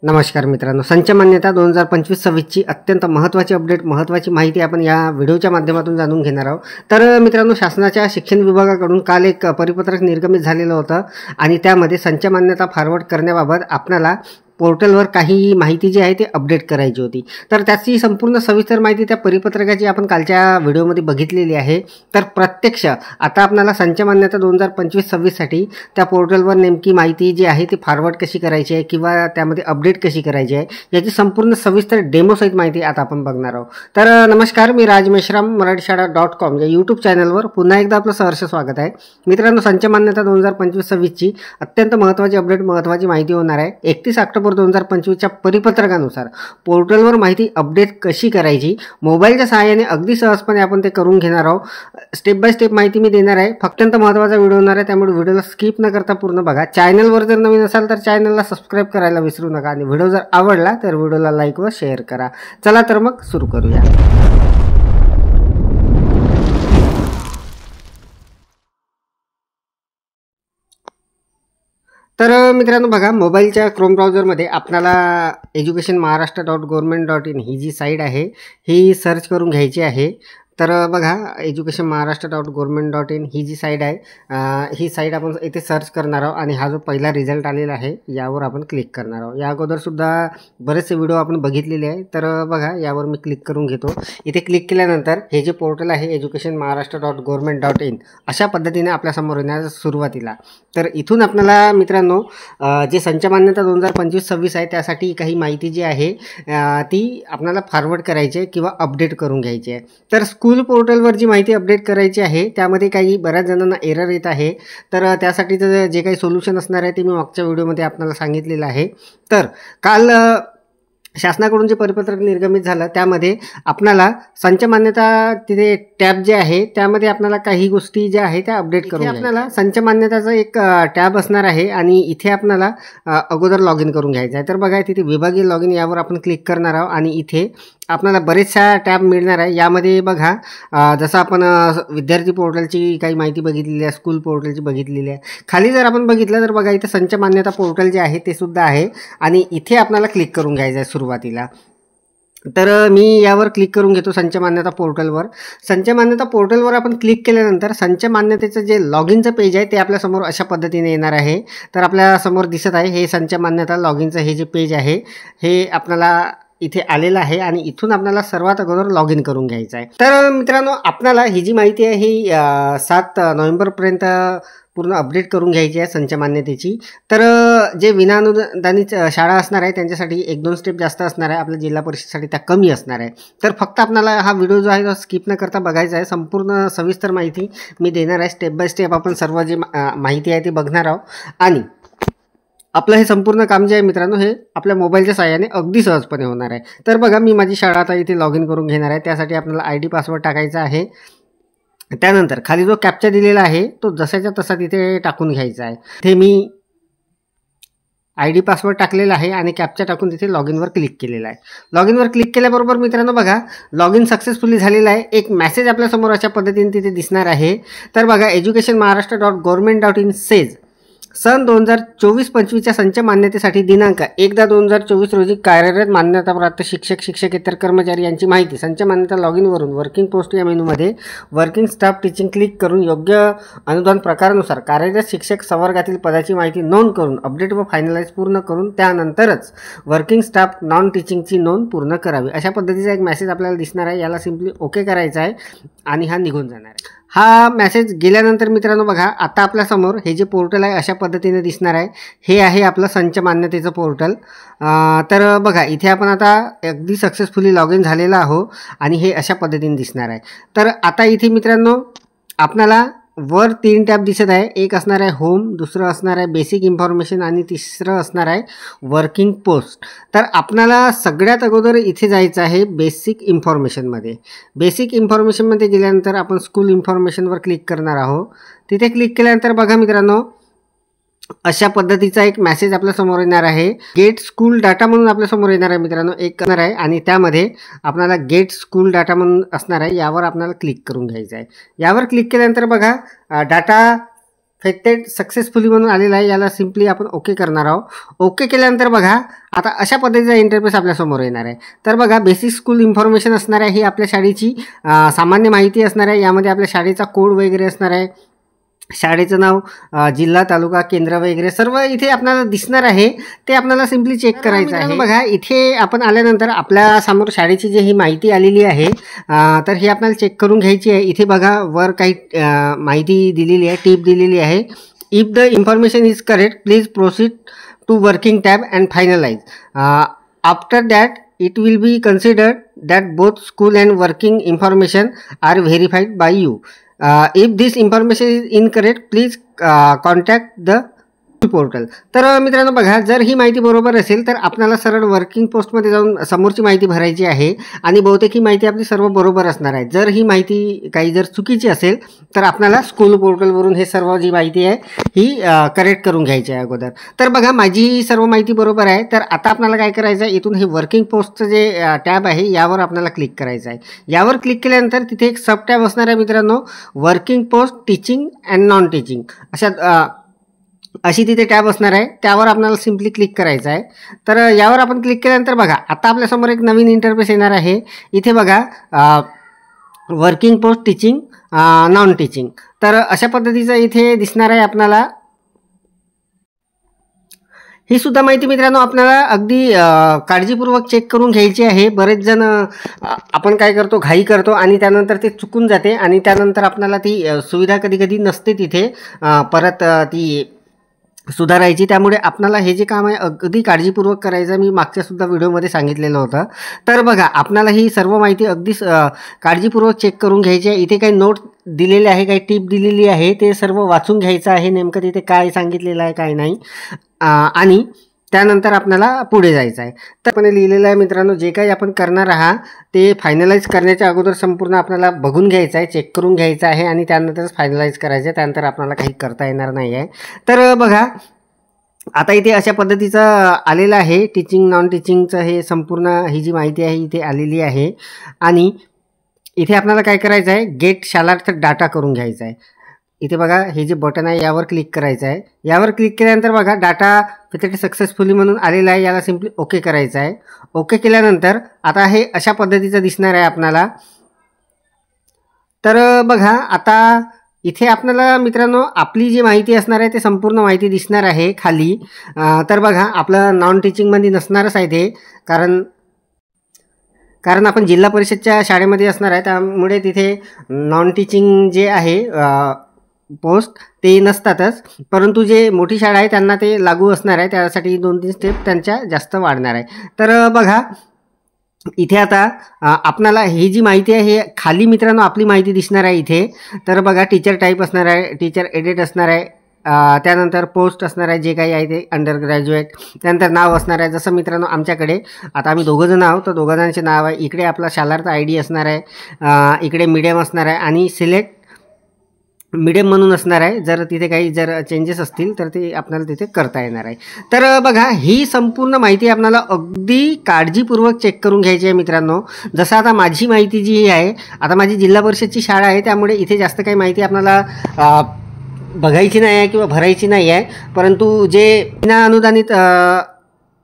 नमस्कार मित्रांनो, संच मान्यता 2025-26 ची अत्यंत महत्त्वाची अपडेट, महत्त्वाची माहिती आपण या व्हिडिओच्या माध्यमातून जाणून घेणार आहोत। तर मित्रांनो, शासनाच्या शिक्षण विभागाकडून काल एक परिपत्रक निर्गमित झालेलं होतं आणि त्यामध्ये संच मान्यता फॉरवर्ड करण्याबाबत आपल्याला पोर्टलवर काही माहिती जी आहे ती अपडेट करायची होती। तर त्याची संपूर्ण सविस्तर माहिती त्या परिपत्रकाची आपण कालच्या व्हिडिओमध्ये बघितलेली आहे। तर प्रत्यक्ष आता आपल्याला संच मान्यता 2025-26 साठी त्या पोर्टलवर नेमकी माहिती जी आहे ती फॉरवर्ड कशी करायची आहे किंवा त्यामध्ये अपडेट कशी करायची आहे याची संपूर्ण सविस्तर डेमो सहित माहिती आता आपण बघणार आहोत। तर नमस्कार, मी राज मेश्राम मराठीशाळा.com या YouTube चॅनलवर पुन्हा एकदा आपलं सहर्ष स्वागत आहे। मित्रांनो, संच मान्यता 2025-26 ची अत्यंत महत्त्वाची अपडेट, महत्त्वाची माहिती होणार आहे। 31 ऑक्टोबर 2025 च्या परिपत्रकानुसार पोर्टलवर माहिती अपडेट कशी करायची, मोबाईलच्या सहाय्याने अगदी सहजपणे आपण ते करून घेणार आहोत। स्टेप बाय स्टेप माहिती मी देणार आहे। अत्यंत महत्त्वाचा व्हिडिओ होणार आहे, त्यामुळे व्हिडिओला स्किप न करता पूर्ण बघा। चॅनलवर जर नवीन असाल तर चॅनलला सबस्क्राइब करायला विसरू नका आणि व्हिडिओ जर आवडला तर व्हिडिओला लाईक व शेअर करा। चला तर मग सुरू करूया। तर मित्रांनो बघा, मोबाईलच्या क्रोम ब्राउझरमध्ये आपल्याला educationmaharashtra.government.in ही जी साईट आहे ही सर्च करून घ्यायची आहे। तर बघा, educationmaharashtra.government.in ही जी साईट आहे, ही साईट आपण इथे सर्च करणार आहोत आणि हा जो पहिला रिझल्ट आलेला आहे यावर आपण क्लिक करणार आहोत। या अगोदर सुद्धा बरेचसे व्हिडिओ आपण बघितलेले आहे। तर बघा, यावर मी क्लिक करून घेतो। इथे क्लिक केल्यानंतर हे जे पोर्टल आहे educationmaharashtra.government.in अशा पद्धतीने आपल्या समोर येणार सुरुवातीला। तर इथून आपल्याला मित्रांनो जे संच मान्यता 2025-26 आहे त्यासाठी काही माहिती जी आहे ती आपल्याला फॉरवर्ड करायची आहे किंवा अपडेट करून घ्यायची आहे। तर स्कूल पोर्टलवर जी माहिती अपडेट करायची आहे त्यामध्ये काही बऱ्याच जणांना एरर येत आहे। तर त्यासाठीचं जे काही सोल्युशन असणार आहे ते मी मागच्या व्हिडिओमध्ये आपल्याला सांगितलेलं आहे। तर काल शासनाकडून जे परिपत्रक निर्गमित झालं त्यामध्ये आपल्याला संच मान्यता तिथे टॅब जे आहे त्यामध्ये आपल्याला काही गोष्टी ज्या आहेत त्या अपडेट करून आपल्याला संच मान्यताचा एक टॅब असणार आहे आणि इथे आपल्याला अगोदर लॉग इन करून घ्यायचं आहे। तर बघा, तिथे विभागीय लॉग इन यावर आपण क्लिक करणार आहोत आणि इथे आपल्याला बरेचशा टॅब मिळणार आहे। यामध्ये बघा, जसं आपण विद्यार्थी पोर्टलची काही माहिती बघितलेली आहे, स्कूल पोर्टलची बघितलेली आहे। खाली जर आपण बघितलं तर बघा, इथे संच मान्यता पोर्टल जे आहे ते सुद्धा आहे आणि इथे आपल्याला क्लिक करून घ्यायचं आहे सुरुवातीला। तर मी यावर क्लिक करून घेतो संच मान्यता पोर्टलवर। संच मान्यता पोर्टलवर आपण क्लिक केल्यानंतर संच मान्यतेचं जे लॉग इनचं पेज आहे ते आपल्यासमोर अशा पद्धतीने येणार आहे। तर आपल्यासमोर दिसत आहे हे संच मान्यता लॉग इनचं हे जे पेज आहे हे आपल्याला इथे आलेलं आहे आणि इथून आपल्याला सर्वात अगोदर लॉग इन करून घ्यायचं आहे। तर मित्रांनो, आपल्याला ही जी माहिती आहे ही 7 नोव्हेंबरपर्यंत पूर्ण अपडेट करून घ्यायची आहे संच मान्यतेची। तर जे विनाअनुदानित शाळा असणार आहे त्यांच्यासाठी 1-2 स्टेप जास्त असणार आहे, आपल्या जिल्हा परिषदेसाठी त्या कमी असणार आहे। तर फक्त आपल्याला हा व्हिडिओ जो आहे तो स्किप न करता बघायचा आहे। संपूर्ण सविस्तर माहिती मी देणार आहे, स्टेप बाय स्टेप आपण सर्व जी माहिती आहे ती बघणार आहोत आणि आपलं हे संपूर्ण काम जे आहे मित्रांनो हे आपल्या मोबाईलच्या सहाय्याने अगदी सहजपणे होणार आहे। तर बघा, मी माझी शाळा आता इथे लॉग इन करून घेणार आहे। त्यासाठी आपल्याला ID पासवर्ड टाकायचा आहे। त्यानंतर खाली जो कॅप्चा दिलेला आहे तो जसाच्या तसा तिथे टाकून घ्यायचा आहे। ते मी ID पासवर्ड टाकलेला आहे आणि कॅप्चा टाकून तिथे लॉग इनवर क्लिक केलेला आहे। लॉग इनवर क्लिक केल्याबरोबर मित्रांनो बघा, लॉग इन सक्सेसफुली झालेला आहे। एक मेसेज आपल्यासमोर अशा पद्धतीने तिथे दिसणार आहे। तर बघा, educationmaharashtra.government.in सेज सन 2024-25 संच मान्यतेसाठी दिनांक 1/10/2024 रोजी कार्यरत मान्यताप्राप्त शिक्षक, शिक्षकेतर कर्मचारी यांची माहिती संच मान्यता लॉग इनवरून वर्किंग पोस्ट या मेनूमध्ये वर्किंग स्टाफ टीचिंग क्लिक करून योग्य अनुदान प्रकारानुसार कार्यरत शिक्षक संवर्गातील पदाची माहिती नोंद करून अपडेट व फायनलाइज पूर्ण करून त्यानंतरच वर्किंग स्टाफ नॉन टीचिंगची नोंद पूर्ण करावी। अशा पद्धतीचा एक मेसेज आपल्याला दिसणार आहे। याला सिम्पली ओके करायचा आहे आणि हा निघून जाणार आहे। हा मेसेज गेल्यानंतर मित्रांनो बघा, आता आपल्यासमोर हे जे पोर्टल आहे अशा पद्धतीने दिसणार आहे। हे आहे आपलं संच मान्यतेचं पोर्टल। तर बघा, इथे आपण आता अगदी सक्सेसफुली लॉग इन झालेला आहोत आणि हे अशा पद्धतीने दिसणार आहे। तर आता इथे मित्रांनो आपल्याला वर 3 टॅब दिसत आहे। एक असणार आहे होम, दुसरं असणार आहे बेसिक इन्फॉर्मेशन आणि तिसरं असणार आहे वर्किंग पोस्ट। तर आपल्याला सगळ्यात अगोदर इथे जायचं आहे बेसिक इन्फॉर्मेशनमध्ये। बेसिक इन्फॉर्मेशनमध्ये गेल्यानंतर आपण स्कूल इन्फॉर्मेशनवर क्लिक करणार आहोत। तिथे क्लिक केल्यानंतर बघा मित्रांनो, अशा पद्धतीचा एक मेसेज आपल्या समोर येणार आहे। गेट स्कूल डाटा म्हणून आपल्या समोर येणार आहे मित्रांनो, एक करणार आहे आणि त्यामध्ये आपल्याला गेट स्कूल डाटा म्हणून असणार आहे, यावर आपल्याला क्लिक करून घ्यायचं आहे। यावर क्लिक केल्यानंतर बघा, डाटा फेक्टेड सक्सेसफुली म्हणून आलेला आहे, याला सिम्पली आपण ओके करणार आहोत. ओके केल्यानंतर बघा आता अशा पद्धतीचा इंटरफेस आपल्यासमोर येणार आहे. तर बघा बेसिक स्कूल इन्फॉर्मेशन असणार आहे, ही आपल्या शाळेची सामान्य माहिती असणार आहे. यामध्ये आपल्या शाळेचा कोड वगैरे असणार आहे, शाळेचं नाव, जिल्हा, तालुका, केंद्र वगैरे सर्व इथे आपल्याला दिसणार आहे. ते आपल्याला सिम्पली चेक करायचं आहे. बघा इथे आपण आल्यानंतर आपल्या समोर शाळेची जी ही माहिती आलेली आहे, तर ही आपल्याला चेक करून घ्यायची आहे. इथे बघा वर काही माहिती दिलेली आहे, टिप दिलेली आहे. If the information is correct please proceed to working tab and finalize. After that it will be considered that both school and working information are verified by you. If this information is incorrect, please contact the portal. तर मित्रांनो बघा, जर ही माहिती बरोबर असेल तर आपल्याला सरळ वर्किंग पोस्टमध्ये जाऊन समोरची माहिती भरायची आहे आणि बहुतेक ही माहिती आपली सर्व बरोबर असणार आहे. जर ही माहिती काही जर चुकीची असेल तर आपल्याला स्कूल पोर्टलवरून हे सर्व जी माहिती आहे ही करेक्ट करून घ्यायची आहे अगोदर. तर बघा माझी सर्व माहिती बरोबर आहे. तर आता आपल्याला काय करायचं आहे, इथून हे वर्किंग पोस्टचं जे टॅब आहे यावर आपल्याला क्लिक करायचं आहे. यावर क्लिक केल्यानंतर तिथे एक सब टॅब असणार आहे मित्रांनो, working post teaching and non teaching अशी तिथे टॅब असणार आहे. त्यावर आपल्याला सिम्पली क्लिक करायचं आहे. तर यावर आपण क्लिक केल्यानंतर बघा आता आपल्यासमोर एक नवीन इंटरफेस येणार आहे. इथे बघा working post teaching non teaching, तर अशा पद्धतीचं इथे दिसणार आहे आपल्याला. ही सुद्धा माहिती मित्रांनो आपल्याला अगदी काळजीपूर्वक चेक करून घ्यायची आहे. बरेच जण आपण काय करतो, घाई करतो आणि त्यानंतर ते चुकून जाते आणि त्यानंतर आपल्याला ती सुविधा कधी कधी नसते तिथे परत ती सुधारायची. त्यामुळे आपल्याला हे जे काम आहे अगदी काळजीपूर्वक करायचं, मी मागच्या सुद्धा व्हिडिओमध्ये सांगितलेलं होतं. तर बघा आपल्याला ही सर्व माहिती अगदी काळजीपूर्वक चेक करून घ्यायची आहे. इथे काही नोट दिलेले आहे, काही टिप दिलेली आहे, ते सर्व वाचून घ्यायचं आहे नेमकं तिथे काय सांगितलेलं आहे काय नाही, आणि त्यानंतर आपल्याला पुढे जायचं आहे. तर आपण लिहिलेलं आहे मित्रांनो, जे काही आपण करणार आहात ते फायनलाइज करण्याच्या अगोदर संपूर्ण आपल्याला बघून घ्यायचं आहे, चेक करून घ्यायचं आहे आणि त्यानंतरच फायनलाइज करायचं आहे. त्यानंतर आपल्याला काही करता येणार नाही आहे. तर बघा आता इथे अशा पद्धतीचं आलेलं आहे, टीचिंग नॉन टीचिंगचं हे संपूर्ण ही जी माहिती आहे इथे आलेली आहे. आणि इथे आपल्याला काय करायचं आहे, गेट शालार्थ डाटा करून घ्यायचा आहे. इथे बघा हे जे बटन आहे यावर क्लिक करायचं आहे. यावर क्लिक केल्यानंतर बघा डाटा फेक्टेड सक्सेसफुली म्हणून आलेला आहे, याला सिम्पली ओके करायचं आहे. ओके केल्यानंतर आता हे अशा पद्धतीचं दिसणार आहे आपल्याला. तर बघा आता इथे आपल्याला मित्रांनो आपली जी माहिती असणार आहे ते संपूर्ण माहिती दिसणार आहे खाली. तर बघा आपलं नॉन टीचिंगमध्ये नसणारच आहे ते, कारण आपण जिल्हा परिषदच्या शाळेमध्ये असणार आहे, त्यामुळे तिथे नॉन टीचिंग जे आहे पोस्ट ते नसतातच. परंतु जे मोठी शाळा आहे त्यांना ते लागू असणार आहे, त्यासाठी 2-3 स्टेप त्यांच्या जास्त वाढणार आहे. तर बघा इथे आता आपल्याला ही जी माहिती आहे हे खाली मित्रांनो आपली माहिती दिसणार आहे इथे. तर बघा टीचर टाईप असणार आहे, टीचर एडिट असणार आहे, त्यानंतर पोस्ट असणार आहे जे काही आहे ते अंडर ग्रॅज्युएट, त्यानंतर नाव असणार आहे. जसं मित्रांनो आमच्याकडे आता आम्ही दोघंजण आहोत तर दोघांचे नाव आहे. इकडे आपला शालार्थ ID असणार आहे, इकडे मीडियम असणार आहे आणि सिलेक्ट मीडियम म्हणून असणार आहे. जर तिथे काही जर चेंजेस असतील तर ते आपल्याला तिथे करता येणार आहे. तर बघा ही संपूर्ण माहिती आपल्याला अगदी काळजीपूर्वक चेक करून घ्यायची आहे मित्रांनो. जसं आता माझी माहिती जी आहे, आता माझी जिल्हा परिषदची शाळा आहे त्यामुळे इथे जास्त काही माहिती आपल्याला बघायची नाही आहे किंवा भरायची नाही आहे. परंतु जे विना अनुदानित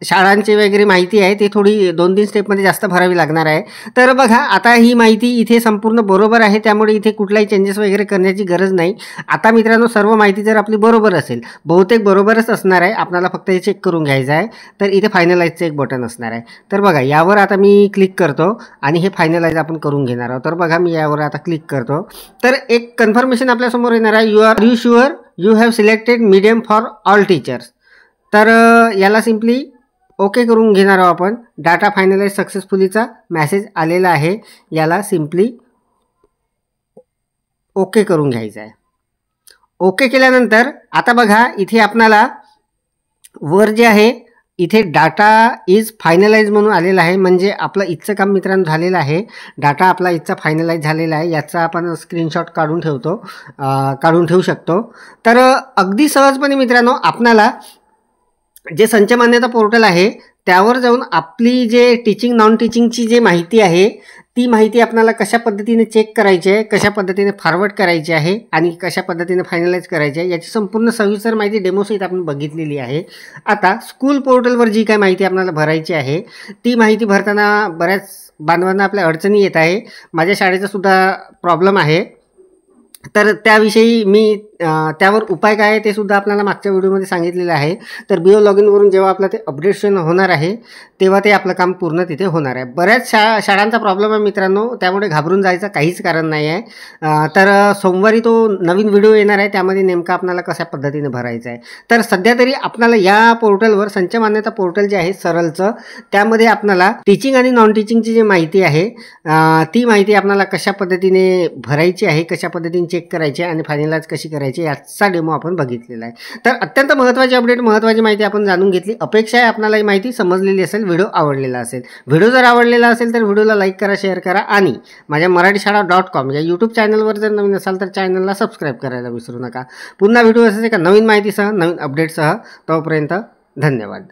शाळांची वगैरे माहिती आहे ते थोडी 2-3 स्टेपमध्ये जास्त भरावी लागणार आहे. तर बघा आता ही माहिती इथे संपूर्ण बरोबर आहे, त्यामुळे इथे कुठलाही चेंजेस वगैरे करण्याची गरज नाही. आता मित्रांनो सर्व माहिती जर आपली बरोबर असेल, बहुतेक बरोबरच असणार आहे, आपल्याला फक्त हे चेक करून घ्यायचं आहे. तर इथे फायनलाइजचं एक बटन असणार आहे. तर बघा यावर आता मी क्लिक करतो आणि हे फायनलाइज आपण करून घेणार आहोत. तर बघा मी यावर आता क्लिक करतो. तर एक कन्फर्मेशन आपल्यासमोर येणार आहे, you sure you have selected medium for all teachers. तर याला सिम्पली ओके करून घेणार आहोत आपण. डाटा फायनलाइज सक्सेसफुलीचा मेसेज आलेला आहे, याला सिम्पली ओके करून घ्यायचं आहे. ओके केल्यानंतर आता बघा इथे आपल्याला वर जे आहे इथे डाटा इज फायनलाइज म्हणून आलेला आहे, म्हणजे आपलं इथचं काम मित्रांनो झालेलं आहे. डाटा आपला इथचा फायनलाइज झालेला आहे, याचा आपण स्क्रीनशॉट काढून ठेवू शकतो. तर अगदी सहजपणे मित्रांनो आपल्याला जे संच मान्यता पोर्टल आहे त्यावर जाऊन आपली जे टीचिंग नॉन टीचिंगची जी माहिती आहे ती माहिती आपल्याला कशा पद्धतीने चेक करायची आहे, कशा पद्धतीने फॉरवर्ड करायची आहे आणि कशा पद्धतीने फायनलाइज करायची आहे याची संपूर्ण सविस्तर माहिती डेमोसहित आपण बघितलेली आहे. आता स्कूल पोर्टलवर जी काय माहिती आपल्याला भरायची आहे ती माहिती भरताना बऱ्याच बांधवांना आपल्या अडचणी येत आहे. माझ्या शाळेचा सुद्धा प्रॉब्लेम आहे. तर त्याविषयी मी त्यावर उपाय काय आहे ते सुद्धा आपल्याला मागच्या व्हिडिओमध्ये सांगितलेलं आहे. तर BO लॉग इनवरून जेव्हा आपलं ते अपडेशन होणार आहे तेव्हा ते आपलं काम पूर्ण तिथे होणार आहे. बऱ्याच शाळांचा प्रॉब्लेम आहे मित्रांनो, त्यामुळे घाबरून जायचं काहीच कारण नाही आहे. तर सोमवारी तो नवीन व्हिडिओ येणार आहे, त्यामध्ये नेमका आपल्याला कशा पद्धतीने भरायचं आहे. तर सध्या तरी आपल्याला या पोर्टलवर संच मान्यता पोर्टल जे आहे सरळचं, त्यामध्ये आपल्याला टीचिंग आणि नॉन टीचिंगची जी माहिती आहे ती माहिती आपल्याला कशा पद्धतीने भरायची आहे, कशा पद्धतीने चेक करायची आणि फायनलाइज कशी करायची याचा डेमो आपण बघितलेला आहे. तर अत्यंत महत्त्वाची अपडेट, महत्त्वाची माहिती आपण जाणून घेतली. अपेक्षा आहे आपल्याला ही माहिती समजलेली असेल, व्हिडिओ आवडलेला असेल. व्हिडिओ जर आवडलेला असेल तर व्हिडिओला लाईक करा, शेअर करा आणि माझ्या मराठीशाळा.com या यूट्यूब चॅनलवर जर नवीन असाल तर चॅनलला सबस्क्राईब करायला विसरू नका. पुन्हा व्हिडिओ असेल एका नवीन माहितीसह, नवीन अपडेटसह. तोपर्यंत धन्यवाद.